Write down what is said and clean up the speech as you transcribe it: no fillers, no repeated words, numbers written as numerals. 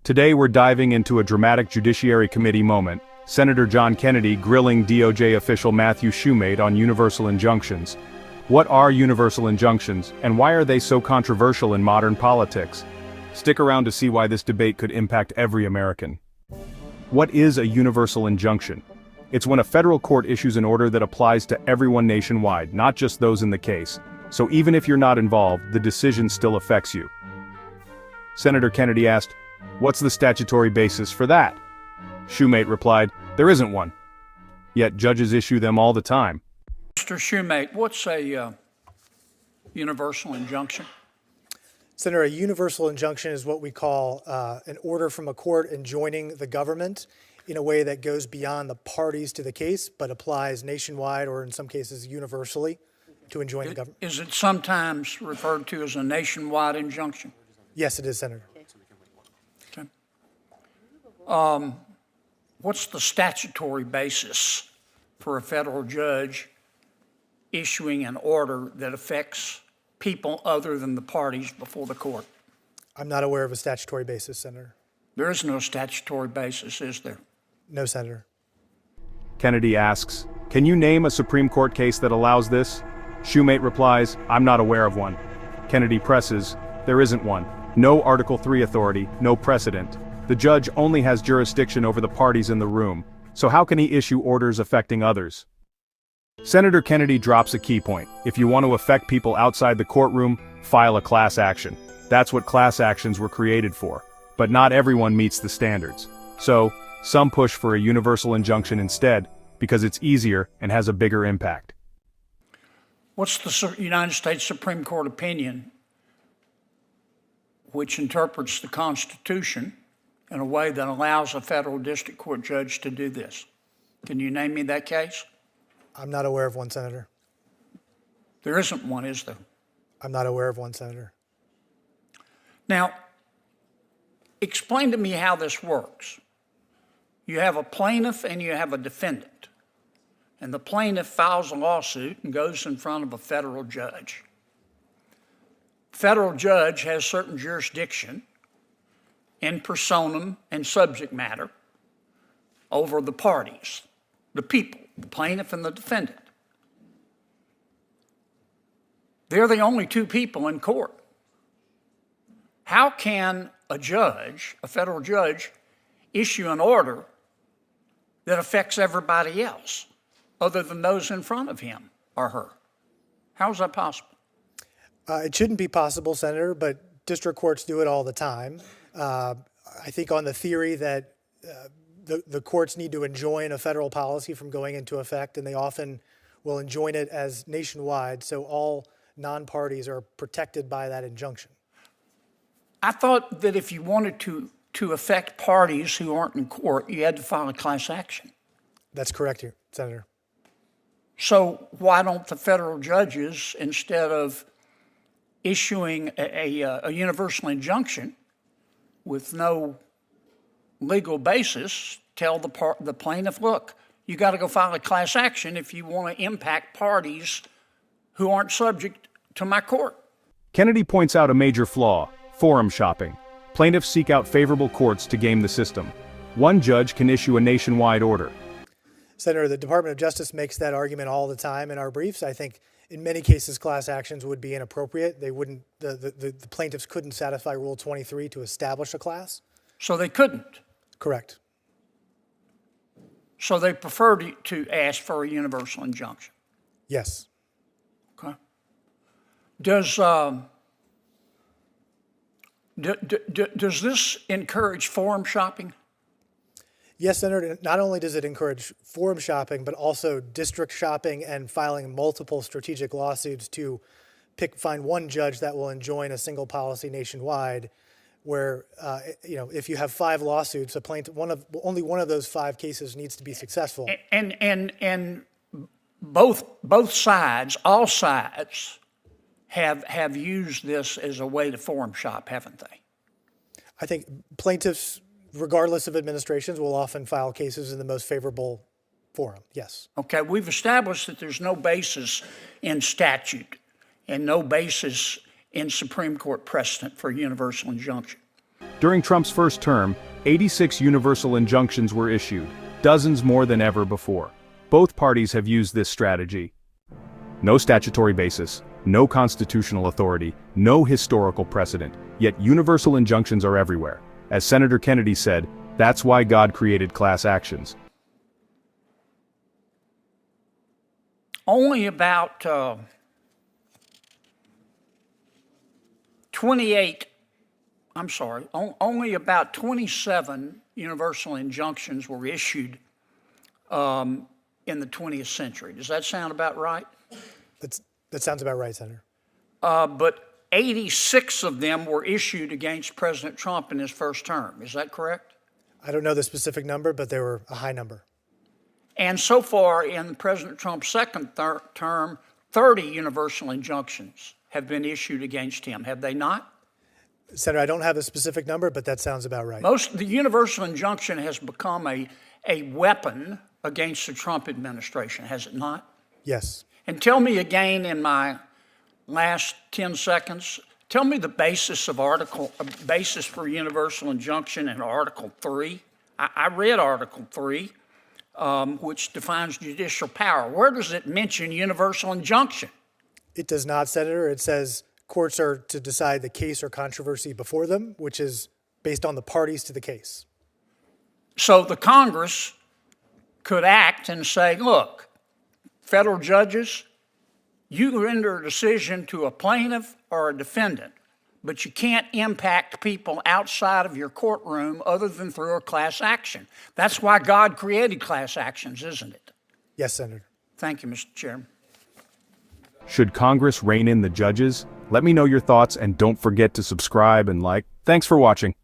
Today we're diving into a dramatic Judiciary Committee moment, Senator John Kennedy grilling DOJ official Matthew Shumate on universal injunctions. What are universal injunctions, and why are they so controversial in modern politics? Stick around to see why this debate could impact every American. What is a universal injunction? It's when a federal court issues an order that applies to everyone nationwide, not just those in the case. So even if you're not involved, the decision still affects you. Senator Kennedy asked, "What's the statutory basis for that?" Shumate replied, "There isn't one. Yet judges issue them all the time." Mr. Shumate, what's a universal injunction? Senator, a universal injunction is what we call an order from a court enjoining the government in a way that goes beyond the parties to the case, but applies nationwide or in some cases universally to enjoin the government. Is it sometimes referred to as a nationwide injunction? Yes, it is, Senator. Okay. What's the statutory basis for a federal judge issuing an order that affects people other than the parties before the court? I'm not aware of a statutory basis, Senator. There is no statutory basis, is there? No, Senator. Kennedy asks, "Can you name a Supreme Court case that allows this?" Shumate replies, "I'm not aware of one." Kennedy presses, "There isn't one. No Article 3 authority, no precedent. The judge only has jurisdiction over the parties in the room, so how can he issue orders affecting others?" Senator Kennedy drops a key point. If you want to affect people outside the courtroom, file a class action. That's what class actions were created for. But not everyone meets the standards. So, some push for a universal injunction instead, because it's easier and has a bigger impact. What's the United States Supreme Court opinion which interprets the Constitution in a way that allows a federal district court judge to do this? Can you name me that case? I'm not aware of one, Senator. There isn't one, is there? I'm not aware of one, Senator. Now, explain to me how this works. You have a plaintiff and you have a defendant, and the plaintiff files a lawsuit and goes in front of a federal judge. Federal judge has certain jurisdiction in personam and subject matter over the parties, the people, the plaintiff and the defendant. They're the only two people in court. How can a judge, a federal judge, issue an order that affects everybody else other than those in front of him or her? How is that possible? It shouldn't be possible, Senator, but district courts do it all the time. I think on the theory that the courts need to enjoin a federal policy from going into effect, and they often will enjoin it as nationwide, so all non-parties are protected by that injunction. I thought that if you wanted to affect parties who aren't in court, you had to file a class action. That's correct, Senator. So why don't the federal judges, instead of issuing a universal injunction with no legal basis, tell the plaintiff, look, you got to go file a class action if you want to impact parties who aren't subject to my court? Kennedy points out a major flaw: forum shopping. Plaintiffs seek out favorable courts to game the system. One judge can issue a nationwide order. Senator, the Department of Justice makes that argument all the time in our briefs. I think in many cases class actions would be inappropriate. They wouldn't, the plaintiffs couldn't satisfy Rule 23 to establish a class. So they couldn't? Correct. So they prefer to ask for a universal injunction? Yes. Okay. Does this encourage forum shopping? Yes, Senator. Not only does it encourage forum shopping, but also district shopping and filing multiple strategic lawsuits to find one judge that will enjoin a single policy nationwide. Where if you have 5 lawsuits, a plaintiff, only one of those 5 cases needs to be successful. And both sides, all sides, have used this as a way to forum shop, haven't they? I think plaintiffs, regardless of administrations, will often file cases in the most favorable forum, yes. Okay, we've established that there's no basis in statute and no basis in Supreme Court precedent for a universal injunction. During Trump's first term, 86 universal injunctions were issued, dozens more than ever before. Both parties have used this strategy. No statutory basis, no constitutional authority, no historical precedent, yet universal injunctions are everywhere. As Senator Kennedy said, that's why God created class actions. Only about 27 universal injunctions were issued in the 20th century. Does that sound about right? That sounds about right, Senator. But 86 of them were issued against President Trump in his first term. Is that correct? I don't know the specific number, but they were a high number. And so far in President Trump's second term, 30 universal injunctions have been issued against him, have they not? Senator, I don't have a specific number, but that sounds about right. The universal injunction has become a weapon against the Trump administration, has it not? Yes. And tell me again in my last 10 seconds, tell me the basis for universal injunction in Article 3. I read Article 3, which defines judicial power. Where does it mention universal injunction? It does not, Senator. It says courts are to decide the case or controversy before them, which is based on the parties to the case. So the Congress could act and say, look, federal judges, you render a decision to a plaintiff or a defendant, but you can't impact people outside of your courtroom other than through a class action. That's why God created class actions, isn't it? Yes, Senator. Thank you, Mr. Chairman. Should Congress rein in the judges? Let me know your thoughts and don't forget to subscribe and like. Thanks for watching.